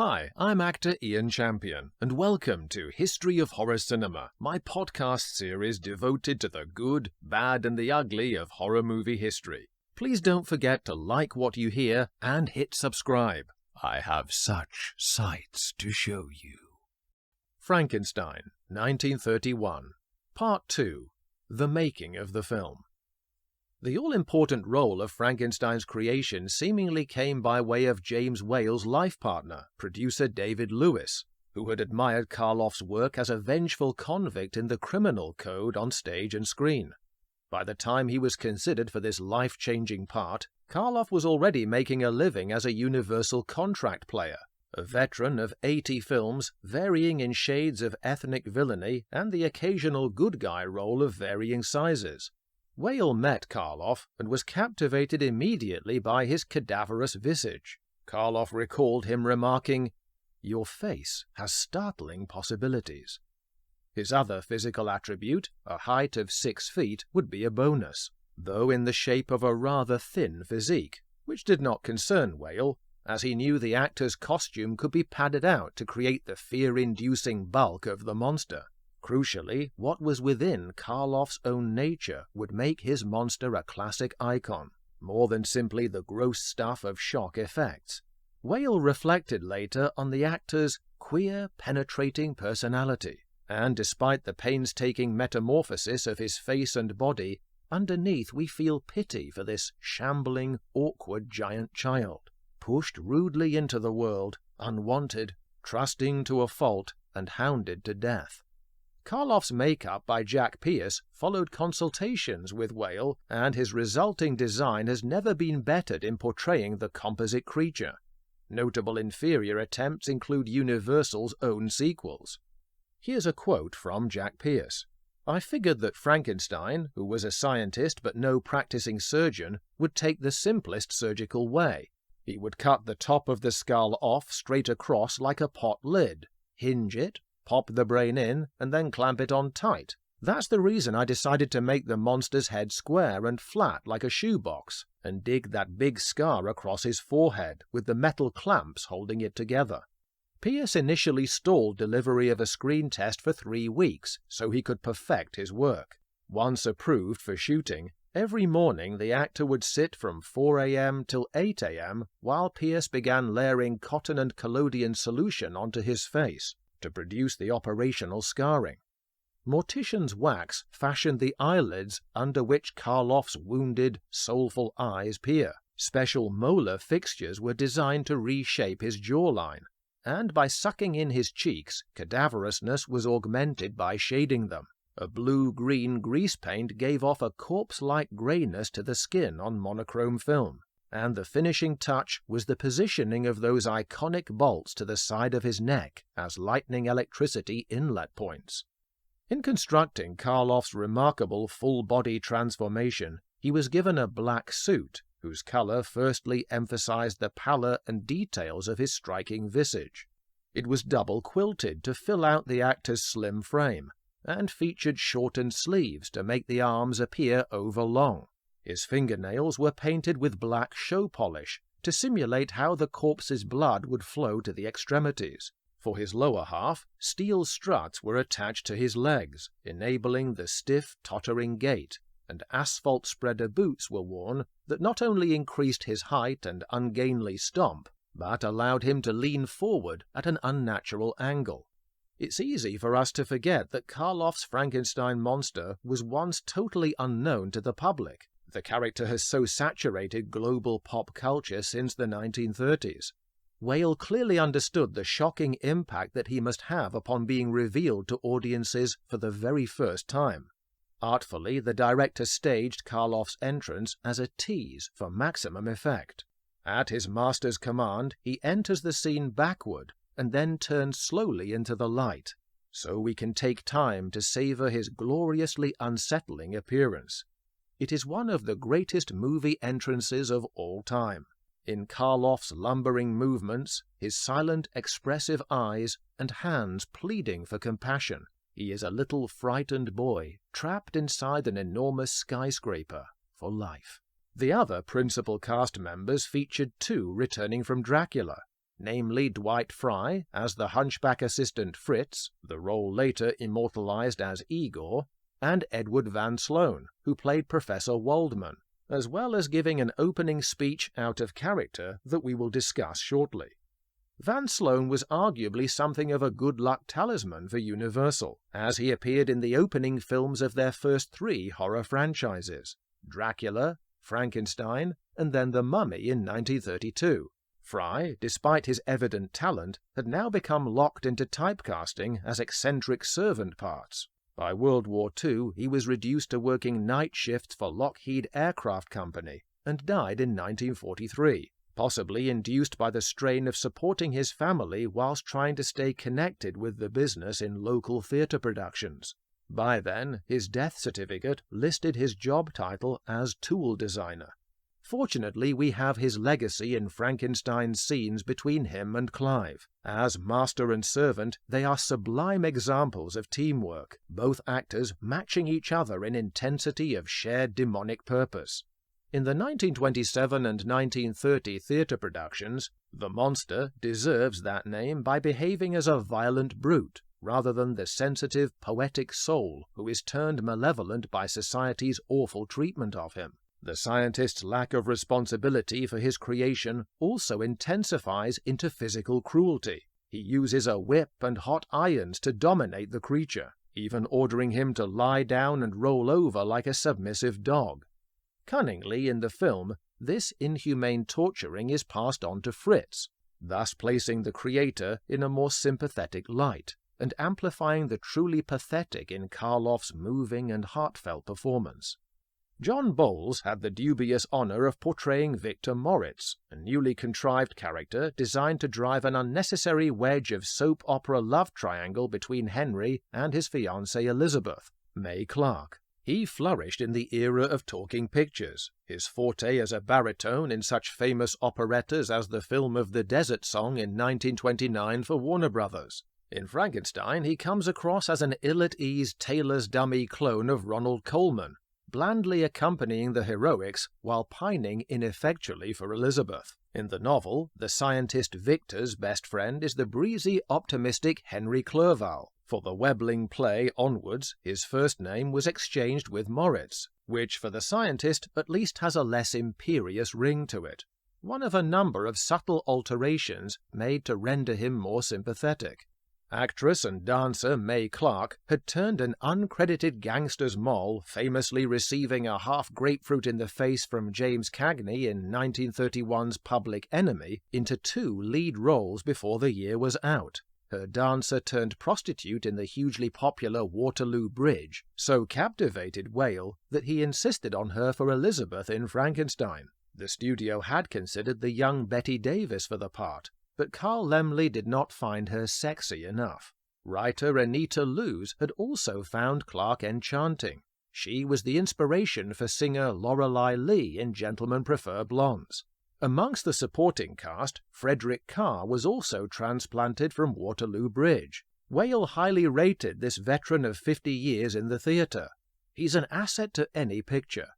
Hi, I'm actor Ian Champion, and welcome to History of Horror Cinema, my podcast series devoted to the good, bad, and the ugly of horror movie history. Please don't forget to like what you hear and hit subscribe. I have such sights to show you. Frankenstein, 1931. Part 2. The Making of the Film. The all-important role of Frankenstein's creation seemingly came by way of James Whale's life partner, producer David Lewis, who had admired Karloff's work as a vengeful convict in the criminal code on stage and screen. By the time he was considered for this life-changing part, Karloff was already making a living as a universal contract player, a veteran of 80 films varying in shades of ethnic villainy and the occasional good guy role of varying sizes. Whale met Karloff and was captivated immediately by his cadaverous visage. Karloff recalled him remarking, "Your face has startling possibilities." His other physical attribute, a height of 6 feet, would be a bonus, though in the shape of a rather thin physique, which did not concern Whale, as he knew the actor's costume could be padded out to create the fear-inducing bulk of the monster. Crucially, what was within Karloff's own nature would make his monster a classic icon, more than simply the gross stuff of shock effects. Whale reflected later on the actor's queer, penetrating personality, and despite the painstaking metamorphosis of his face and body, underneath we feel pity for this shambling, awkward giant child, pushed rudely into the world, unwanted, trusting to a fault, and hounded to death. Karloff's makeup by Jack Pierce followed consultations with Whale, and his resulting design has never been bettered in portraying the composite creature. Notable inferior attempts include Universal's own sequels. Here's a quote from Jack Pierce. "I figured that Frankenstein, who was a scientist but no practicing surgeon, would take the simplest surgical way. He would cut the top of the skull off straight across like a pot lid, hinge it, pop the brain in, and then clamp it on tight. That's the reason I decided to make the monster's head square and flat like a shoebox, and dig that big scar across his forehead with the metal clamps holding it together." Pierce initially stalled delivery of a screen test for 3 weeks so he could perfect his work. Once approved for shooting, every morning the actor would sit from 4 a.m. till 8 a.m. while Pierce began layering cotton and collodion solution onto his face to produce the operational scarring. Mortician's wax fashioned the eyelids under which Karloff's wounded, soulful eyes peer. Special molar fixtures were designed to reshape his jawline, and by sucking in his cheeks, cadaverousness was augmented by shading them. A blue-green grease paint gave off a corpse-like grayness to the skin on monochrome film, and the finishing touch was the positioning of those iconic bolts to the side of his neck as lightning electricity inlet points. In constructing Karloff's remarkable full-body transformation, he was given a black suit, whose color firstly emphasized the pallor and details of his striking visage. It was double-quilted to fill out the actor's slim frame, and featured shortened sleeves to make the arms appear overlong. His fingernails were painted with black show polish to simulate how the corpse's blood would flow to the extremities. For his lower half, steel struts were attached to his legs, enabling the stiff, tottering gait, and asphalt spreader boots were worn that not only increased his height and ungainly stomp, but allowed him to lean forward at an unnatural angle. It's easy for us to forget that Karloff's Frankenstein monster was once totally unknown to the public. The character has so saturated global pop culture since the 1930s. Whale clearly understood the shocking impact that he must have upon being revealed to audiences for the very first time. Artfully, the director staged Karloff's entrance as a tease for maximum effect. At his master's command, he enters the scene backward and then turns slowly into the light, so we can take time to savor his gloriously unsettling appearance. It is one of the greatest movie entrances of all time. In Karloff's lumbering movements, his silent, expressive eyes, and hands pleading for compassion, he is a little frightened boy trapped inside an enormous skyscraper for life. The other principal cast members featured 2 returning from Dracula, namely Dwight Fry as the hunchback assistant Fritz, the role later immortalized as Igor, and Edward Van Sloan, who played Professor Waldman, as well as giving an opening speech out of character that we will discuss shortly. Van Sloan was arguably something of a good luck talisman for Universal, as he appeared in the opening films of their first 3 horror franchises, Dracula, Frankenstein, and then The Mummy in 1932. Fry, despite his evident talent, had now become locked into typecasting as eccentric servant parts. By World War II, he was reduced to working night shifts for Lockheed Aircraft Company and died in 1943, possibly induced by the strain of supporting his family whilst trying to stay connected with the business in local theatre productions. By then, his death certificate listed his job title as tool designer. Fortunately, we have his legacy in Frankenstein's scenes between him and Clive. As master and servant, they are sublime examples of teamwork, both actors matching each other in intensity of shared demonic purpose. In the 1927 and 1930 theatre productions, the monster deserves that name by behaving as a violent brute, rather than the sensitive, poetic soul who is turned malevolent by society's awful treatment of him. The scientist's lack of responsibility for his creation also intensifies into physical cruelty. He uses a whip and hot irons to dominate the creature, even ordering him to lie down and roll over like a submissive dog. Cunningly in the film, this inhumane torturing is passed on to Fritz, thus placing the creator in a more sympathetic light, and amplifying the truly pathetic in Karloff's moving and heartfelt performance. John Bowles had the dubious honor of portraying Victor Moritz, a newly contrived character designed to drive an unnecessary wedge of soap opera love triangle between Henry and his fiancée Elizabeth, May Clark. He flourished in the era of talking pictures, his forte as a baritone in such famous operettas as the film of the Desert Song in 1929 for Warner Brothers. In Frankenstein, he comes across as an ill-at-ease tailor's dummy clone of Ronald Colman, blandly accompanying the heroics while pining ineffectually for Elizabeth. In the novel, the scientist Victor's best friend is the breezy, optimistic Henry Clerval. For the Webbling play Onwards, his first name was exchanged with Moritz, which for the scientist at least has a less imperious ring to it, one of a number of subtle alterations made to render him more sympathetic. Actress and dancer May Clark had turned an uncredited gangster's moll, famously receiving a half grapefruit in the face from James Cagney in 1931's Public Enemy, into 2 lead roles before the year was out. Her dancer-turned-prostitute in the hugely popular Waterloo Bridge so captivated Whale that he insisted on her for Elizabeth in Frankenstein. The studio had considered the young Bette Davis for the part, but Carl Laemmle did not find her sexy enough. Writer Anita Loos had also found Clark enchanting. She was the inspiration for singer Lorelei Lee in Gentlemen Prefer Blondes. Amongst the supporting cast, Frederick Carr was also transplanted from Waterloo Bridge. Whale highly rated this veteran of 50 years in the theatre. He's an asset to any picture.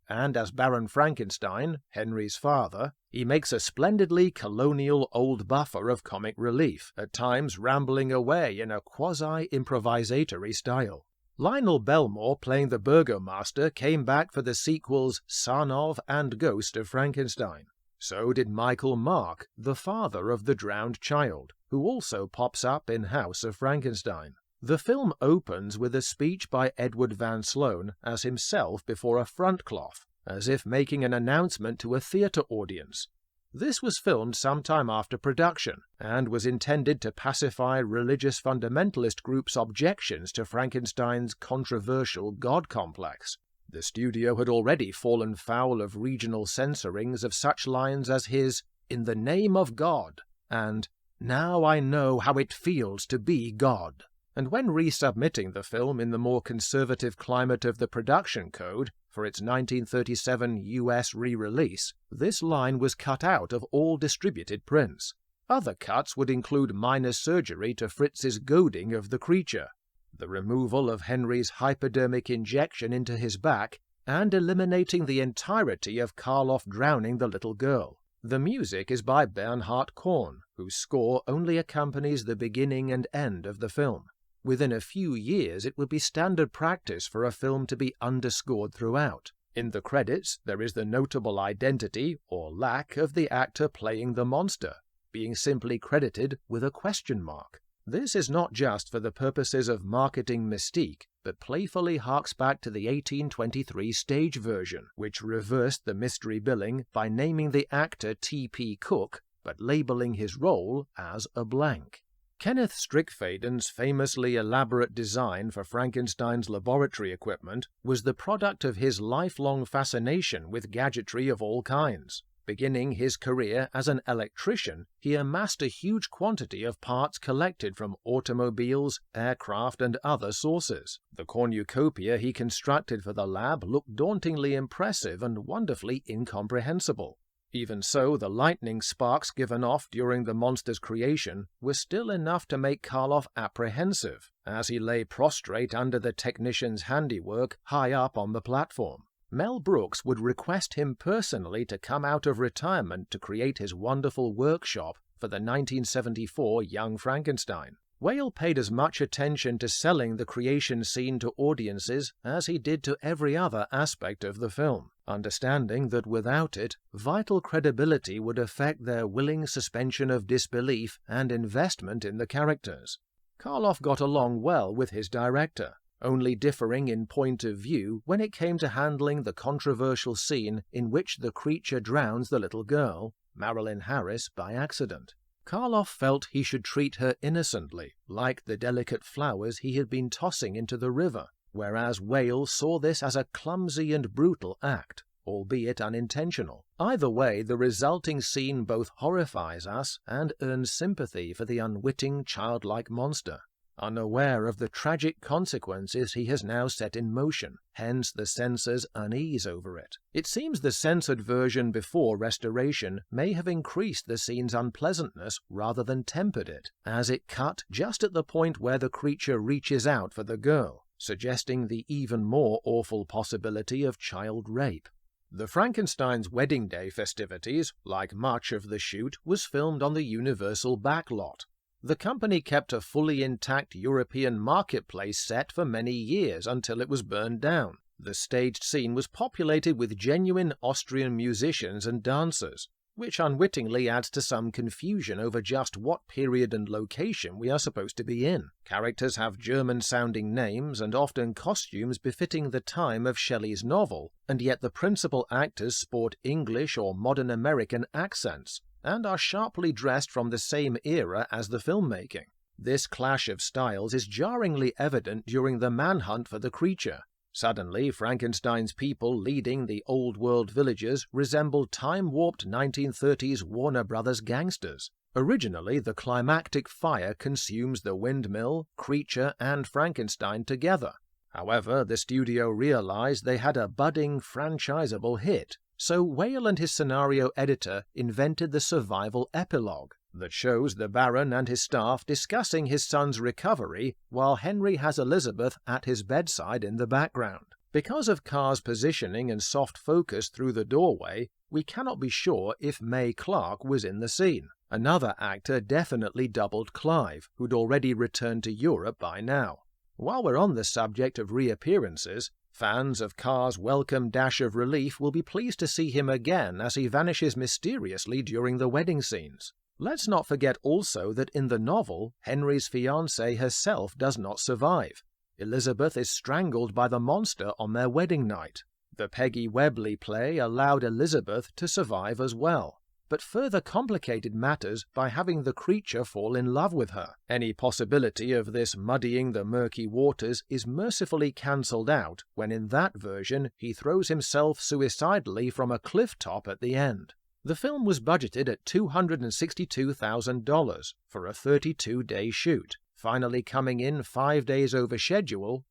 And as Baron Frankenstein, Henry's father, he makes a splendidly colonial old buffer of comic relief, at times rambling away in a quasi-improvisatory style. Lionel Belmore, playing the Burgomaster, came back for the sequels Son of and Ghost of Frankenstein. So did Michael Mark, the father of the drowned child, who also pops up in House of Frankenstein. The film opens with a speech by Edward Van Sloan as himself before a front cloth, as if making an announcement to a theatre audience. This was filmed sometime after production, and was intended to pacify religious fundamentalist groups' objections to Frankenstein's controversial God complex. The studio had already fallen foul of regional censorings of such lines as his "In the Name of God" and "Now I know how it feels to be God." And when resubmitting the film in the more conservative climate of the production code for its 1937 US re-release, this line was cut out of all distributed prints. Other cuts would include minor surgery to Fritz's goading of the creature, the removal of Henry's hypodermic injection into his back, and eliminating the entirety of Karloff drowning the little girl. The music is by Bernhard Korn, whose score only accompanies the beginning and end of the film. Within a few years it would be standard practice for a film to be underscored throughout. In the credits, there is the notable identity, or lack, of the actor playing the monster, being simply credited with a question mark. This is not just for the purposes of marketing mystique, but playfully harks back to the 1823 stage version, which reversed the mystery billing by naming the actor T.P. Cook, but labeling his role as a blank. Kenneth Strickfaden's famously elaborate design for Frankenstein's laboratory equipment was the product of his lifelong fascination with gadgetry of all kinds. Beginning his career as an electrician, he amassed a huge quantity of parts collected from automobiles, aircraft, and other sources. The cornucopia he constructed for the lab looked dauntingly impressive and wonderfully incomprehensible. Even so, the lightning sparks given off during the monster's creation were still enough to make Karloff apprehensive, as he lay prostrate under the technician's handiwork high up on the platform. Mel Brooks would request him personally to come out of retirement to create his wonderful workshop for the 1974 Young Frankenstein. Whale paid as much attention to selling the creation scene to audiences as he did to every other aspect of the film, understanding that without it, vital credibility would affect their willing suspension of disbelief and investment in the characters. Karloff got along well with his director, only differing in point of view when it came to handling the controversial scene in which the creature drowns the little girl, Marilyn Harris, by accident. Karloff felt he should treat her innocently, like the delicate flowers he had been tossing into the river, whereas Whale saw this as a clumsy and brutal act, albeit unintentional. Either way, the resulting scene both horrifies us and earns sympathy for the unwitting, childlike monster, unaware of the tragic consequences he has now set in motion, hence the censor's unease over it. It seems the censored version before restoration may have increased the scene's unpleasantness rather than tempered it, as it cut just at the point where the creature reaches out for the girl, suggesting the even more awful possibility of child rape. The Frankenstein's wedding day festivities, like much of the shoot, was filmed on the Universal backlot. The company kept a fully intact European marketplace set for many years until it was burned down. The staged scene was populated with genuine Austrian musicians and dancers, which unwittingly adds to some confusion over just what period and location we are supposed to be in. Characters have German-sounding names and often costumes befitting the time of Shelley's novel, and yet the principal actors sport English or modern American accents, and are sharply dressed from the same era as the filmmaking. This clash of styles is jarringly evident during the manhunt for the creature. Suddenly, Frankenstein's people leading the old-world villagers resemble time-warped 1930s Warner Brothers gangsters. Originally, the climactic fire consumes the windmill, creature, and Frankenstein together. However, the studio realized they had a budding, franchisable hit, so Whale and his scenario editor invented the survival epilogue that shows the Baron and his staff discussing his son's recovery while Henry has Elizabeth at his bedside in the background. Because of Carr's positioning and soft focus through the doorway, we cannot be sure if May Clark was in the scene. Another actor definitely doubled Clive, who'd already returned to Europe by now. While we're on the subject of reappearances, fans of Carr's welcome dash of relief will be pleased to see him again as he vanishes mysteriously during the wedding scenes. Let's not forget also that in the novel, Henry's fiancée herself does not survive. Elizabeth is strangled by the monster on their wedding night. The Peggy Webley play allowed Elizabeth to survive as well, but further complicated matters by having the creature fall in love with her. Any possibility of this muddying the murky waters is mercifully cancelled out when in that version he throws himself suicidally from a cliff top at the end. The film was budgeted at $262,000 for a 32-day shoot, finally coming in 5 days over schedule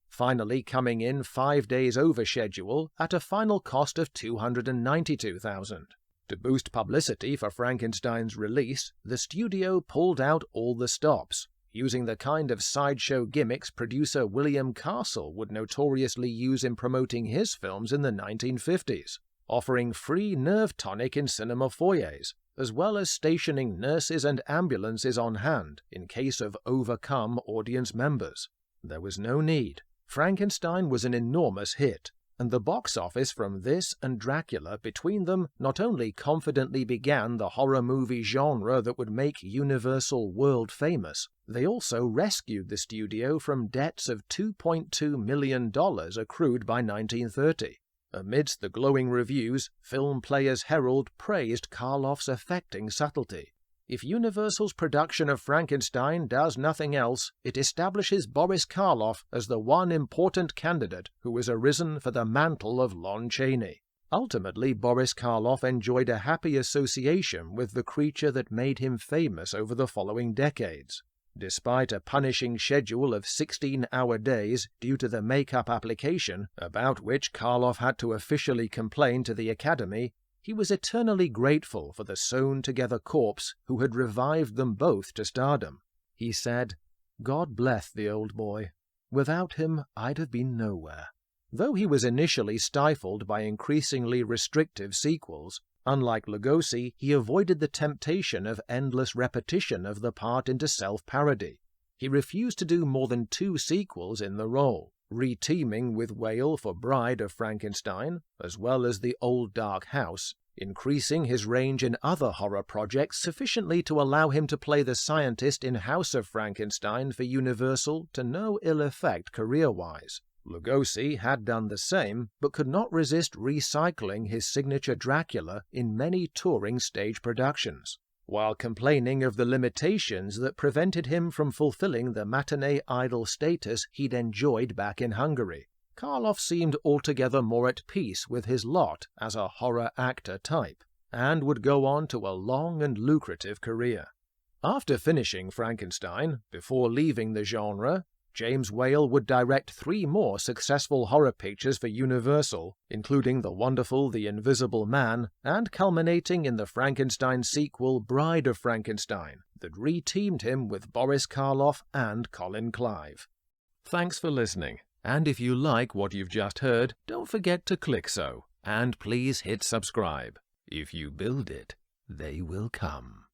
at a final cost of $292,000. To boost publicity for Frankenstein's release, the studio pulled out all the stops, using the kind of sideshow gimmicks producer William Castle would notoriously use in promoting his films in the 1950s. offering free nerve tonic in cinema foyers, as well as stationing nurses and ambulances on hand in case of overcome audience members. There was no need. Frankenstein was an enormous hit, and the box office from this and Dracula between them not only confidently began the horror movie genre that would make Universal world famous, they also rescued the studio from debts of $2.2 million accrued by 1930. Amidst the glowing reviews, Film Players Herald praised Karloff's affecting subtlety. If Universal's production of Frankenstein does nothing else, it establishes Boris Karloff as the one important candidate who has arisen for the mantle of Lon Chaney. Ultimately, Boris Karloff enjoyed a happy association with the creature that made him famous over the following decades. Despite a punishing schedule of 16-hour days due to the makeup application, about which Karloff had to officially complain to the Academy, he was eternally grateful for the sewn-together corpse who had revived them both to stardom. He said, "God bless the old boy. Without him, I'd have been nowhere." Though he was initially stifled by increasingly restrictive sequels, unlike Lugosi, he avoided the temptation of endless repetition of the part into self-parody. He refused to do more than 2 sequels in the role, re-teaming with Whale for Bride of Frankenstein, as well as The Old Dark House, increasing his range in other horror projects sufficiently to allow him to play the scientist in House of Frankenstein for Universal to no ill effect career-wise. Lugosi had done the same, but could not resist recycling his signature Dracula in many touring stage productions, while complaining of the limitations that prevented him from fulfilling the matinee idol status he'd enjoyed back in Hungary. Karloff seemed altogether more at peace with his lot as a horror actor type, and would go on to a long and lucrative career. After finishing Frankenstein, before leaving the genre, James Whale would direct 3 more successful horror pictures for Universal, including the wonderful The Invisible Man, and culminating in the Frankenstein sequel Bride of Frankenstein, that re-teamed him with Boris Karloff and Colin Clive. Thanks for listening, and if you like what you've just heard, don't forget to click so, and please hit subscribe. If you build it, they will come.